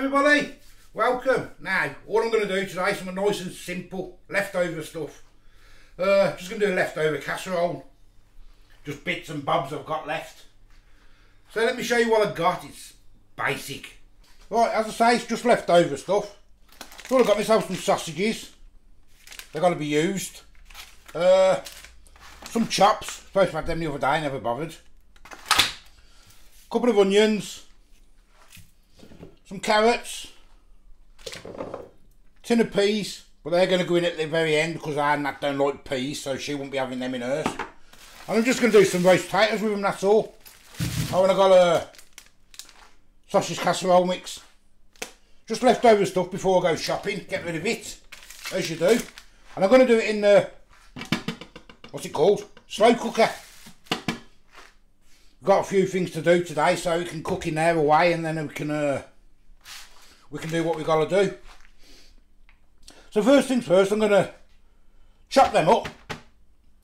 everybody, welcome. Now, all I'm going to do today is something nice and simple, leftover stuff. Just going to do a leftover casserole. Just bits and bobs I've got left. So let me show you what I've got. It's basic. Right, as I say, it's just leftover stuff. So I've got myself some sausages. They've got to be used. Some chops. Supposed to have them the other day, never bothered. A couple of onions. Some carrots. Tin of peas. But they're going to go in at the very end because I don't like peas, so she won't be having them in hers. And I'm just going to do some roast potatoes with them, that's all. Oh, and I got a sausage casserole mix. Just leftover stuff before I go shopping. Get rid of it, as you do. And I'm going to do it in the, what's it called? Slow cooker. Got a few things to do today, so we can cook in there away, and then we can do what we got to do. So first things first, I'm going to chop them up,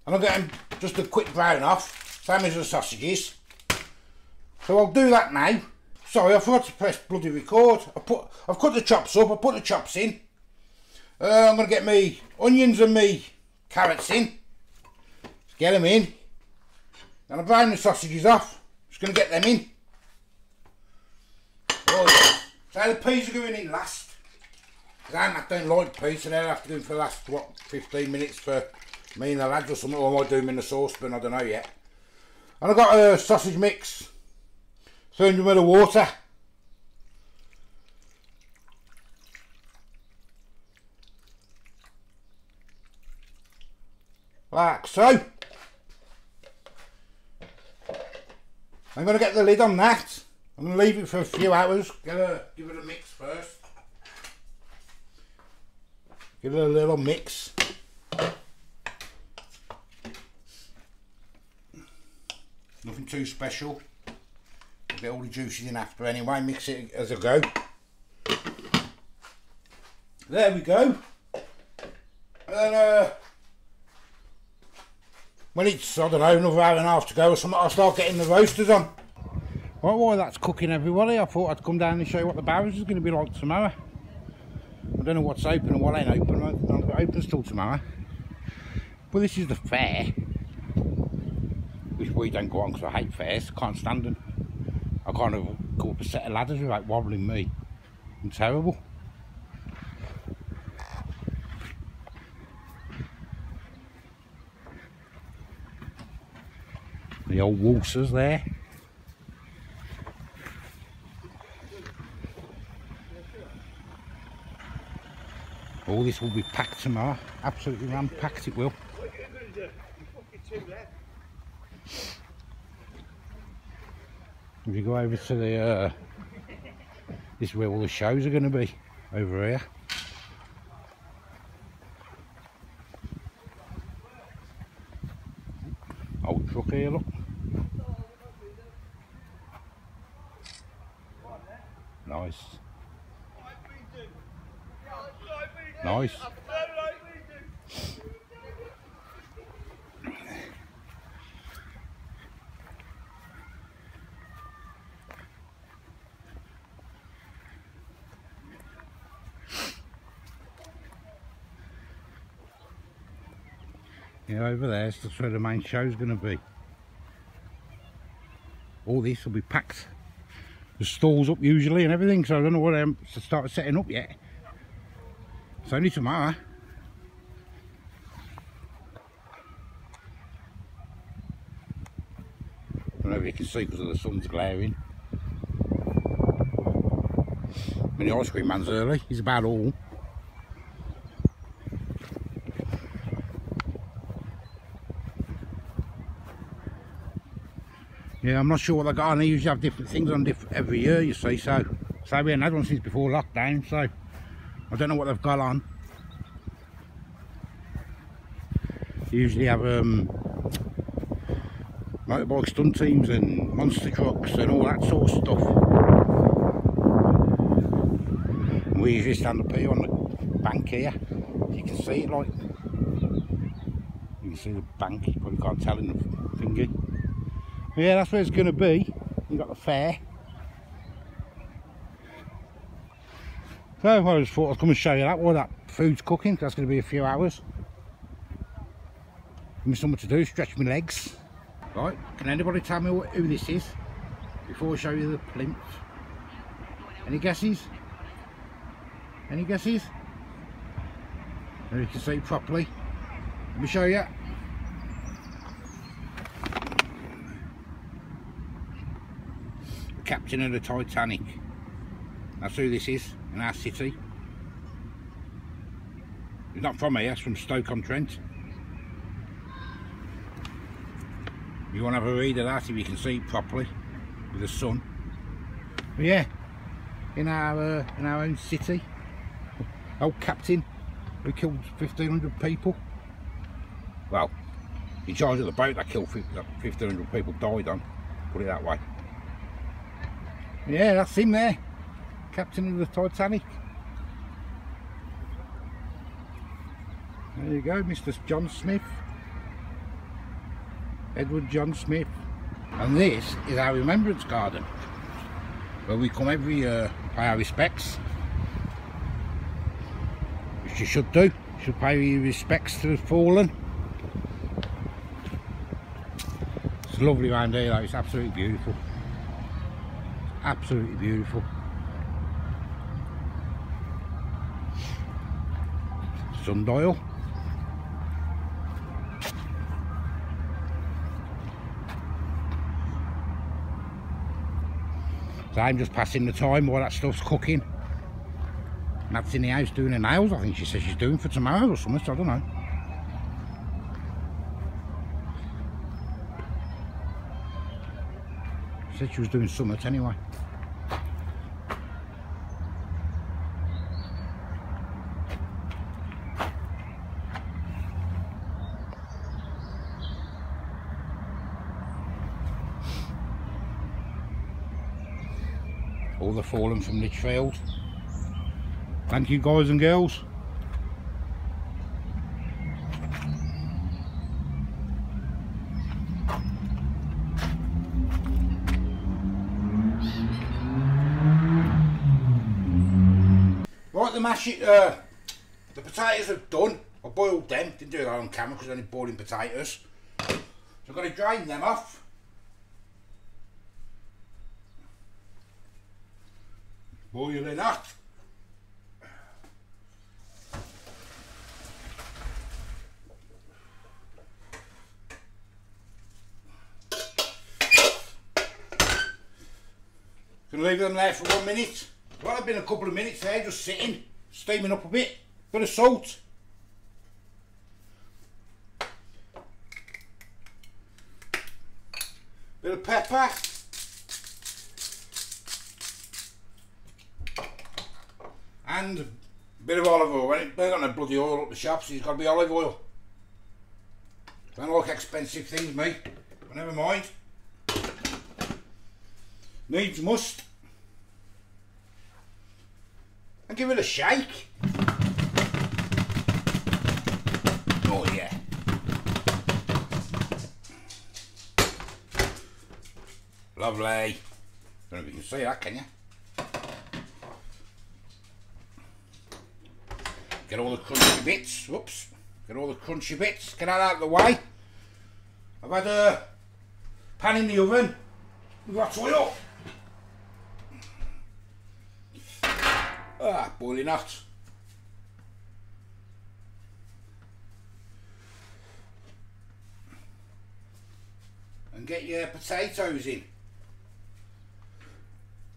and I'll get them just a quick brown off, same as the sausages. So I'll do that now. Sorry, I forgot to press bloody record. I've cut the chops up. I put the chops in. I'm going to get me onions and me carrots in. Let's get them in. Then I brown the sausages off. Just going to get them in. Right. So the peas are going in last. Because I don't like peas, so they'll have to go in for the last, what, 15 minutes for me and the lads or something. Or I might do them in the saucepan, I don't know yet. And I've got a sausage mix. 300 ml of water. Like so. I'm going to get the lid on that. I'm going to leave it for a few hours. Give it a mix first. Give it a little mix. Nothing too special. Get all the juices in after anyway, mix it as I go. There we go. And when it's, I don't know, another hour and a half to go or something, I'll start getting the roasters on. Right, while that's cooking, everybody, I thought I'd come down and show you what the barrels is going to be like tomorrow. I don't know what's open and what ain't open. I'm not open till tomorrow. But this is the fair, which we don't go on because I hate fairs. Can't stand them. I can't go up a set of ladders without wobbling me. I'm terrible. The old waltzers there. All this will be packed tomorrow. Absolutely ram-packed it will. If you go over to the, this is where all the shows are going to be, over here. Old truck here, look. Nice. Nice. Yeah, over there, that's where the main show's going to be. All this will be packed. The stalls up usually and everything, so I don't know what I'm to start setting up yet. It's only tomorrow. I don't know if you can see because of the sun's glaring. And the ice cream man's early, he's about all. Yeah, I'm not sure what they got on. They usually have different things on every year, you see, so we haven't had one since before lockdown, so I don't know what they've got on. They usually have motorbike stunt teams and monster trucks and all that sort of stuff. And we usually stand up here on the bank here. You can see it, like, you can see the bank, you probably can't tell in the thingy. Yeah, that's where it's going to be. You've got the fair. So I just thought I'd come and show you that while that food's cooking. That's going to be a few hours. Give me something to do, stretch my legs. Right, can anybody tell me who this is before I show you the plinth? Any guesses? Any guesses? There you can see it properly. Let me show you. The captain of the Titanic. That's who this is in our city. He's not from here, he's from Stoke-on-Trent. You want to have a read of that if you can see it properly with the sun. But yeah, in our own city, old captain who killed 1,500 people. Well, in charge of the boat that killed 1,500 people died on. Put it that way. Yeah, that's him there, captain of the Titanic. There you go, Mr. John Smith. Edward John Smith. And this is our remembrance garden, where we come every year, pay our respects, which you should do. You should pay your respects to the fallen. It's lovely around here though, it's absolutely beautiful. It's absolutely beautiful. Sundial. So I'm just passing the time while that stuff's cooking. Matt's in the house doing her nails, I think she says she's doing for tomorrow or something, so I don't know. She said she was doing something anyway. All the fallen from Lichfield. Thank you guys and girls. Right, the potatoes are done. I boiled them, didn't do that on camera because I only boiling potatoes. So I've got to drain them off. Boiling hot. Gonna leave them there for 1 minute. Well, I've been a couple of minutes there, just sitting, steaming up a bit. Bit of salt. Bit of pepper. And a bit of olive oil. They're got no bloody oil at the shops, so it's got to be olive oil. Don't like expensive things, me. But never mind. Needs must. And give it a shake. Oh yeah. Lovely. Don't know if you can see that, can you? Get all the crunchy bits, whoops, get all the crunchy bits, get that out of the way. I've had a pan in the oven with hot oil. Boiling hot. And get your potatoes in.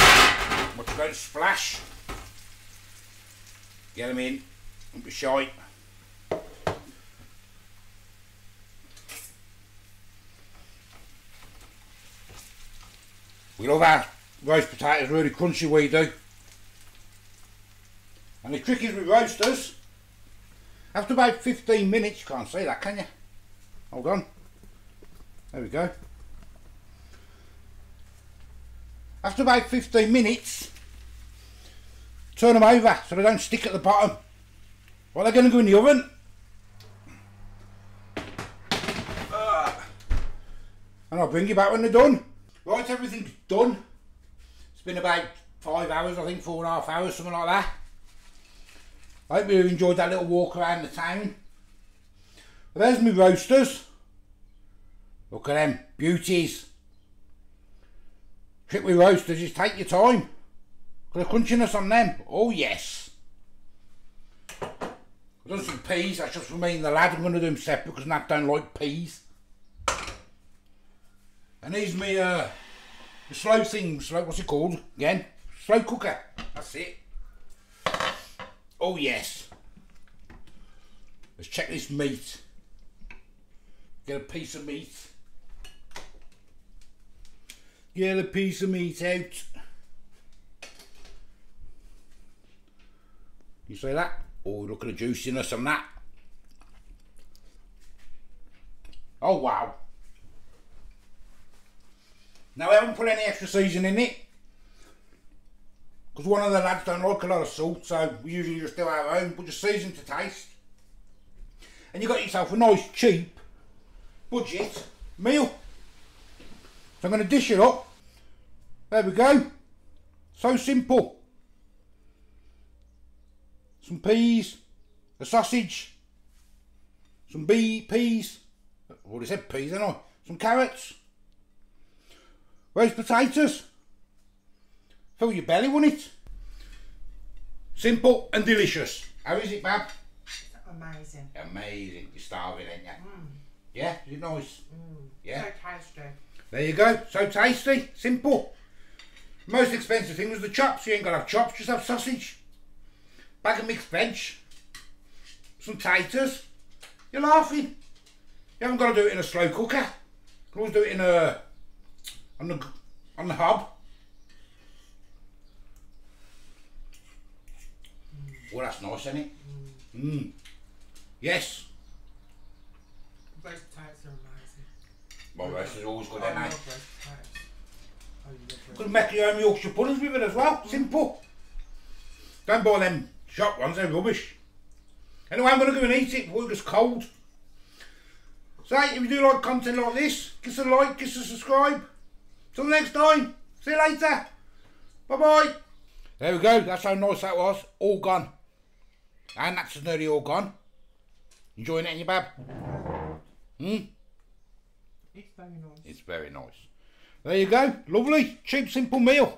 Watch them go splash. Get them in. Don't be shy. We love our roast potatoes really crunchy, we do. And the trick is with roasters, after about 15 minutes, you can't see that, can you? Hold on. There we go. After about 15 minutes, turn them over so they don't stick at the bottom. Well, they're going to go in the oven. And I'll bring you back when they're done. Right, everything's done. It's been about 5 hours, I think, 4.5 hours, something like that. I hope you enjoyed that little walk around the town. Well, there's my roasters. Look at them, beauties. Trick with roasters is take your time. Got the crunchiness on them. Oh yes. I've done some peas, that's just for me and the lad. I'm going to do them separate because Nat don't like peas. And these my the slow things, what's it called again? Slow cooker, that's it. Oh yes. Let's check this meat. Get a piece of meat. Get a piece of meat out. You see that? Oh, look at the juiciness on that. Oh wow. Now I haven't put any extra seasoning in it because one of the lads don't like a lot of salt, so we usually just do our own, but just season to taste. And you got yourself a nice cheap budget meal. So I'm going to dish it up. There we go. So simple. Some peas, a sausage, some peas. I've already said peas, haven't I? Some carrots. Roast potatoes. Fill your belly, won't it? Simple and delicious. How is it, Bab? Amazing. Amazing. You're starving, ain't you? Mm. Yeah? Is it nice? Mm. Yeah? So tasty. There you go. So tasty. Simple. Most expensive thing was the chops. You ain't got to have chops, just have sausage. Bag of mixed veg. Some taters. You're laughing. You haven't got to do it in a slow cooker. You can always do it in a on the hob. Well, that's nice, isn't it? Yes. Roast potatoes are amazing. My roast is always good, I ain't love it? roast potatoes. I love roast Could make your own Yorkshire puddings with it as well. Simple. Don't buy them shop ones, they're rubbish. Anyway, I'm going to go and eat it before it gets cold. So, if you do like content like this, give us a like, give us a subscribe. Till next time. See you later. Bye bye. There we go. That's how nice that was. All gone. And that's nearly all gone. Enjoying it, ain't you, Bab? It's very nice. It's very nice. There you go. Lovely, cheap, simple meal.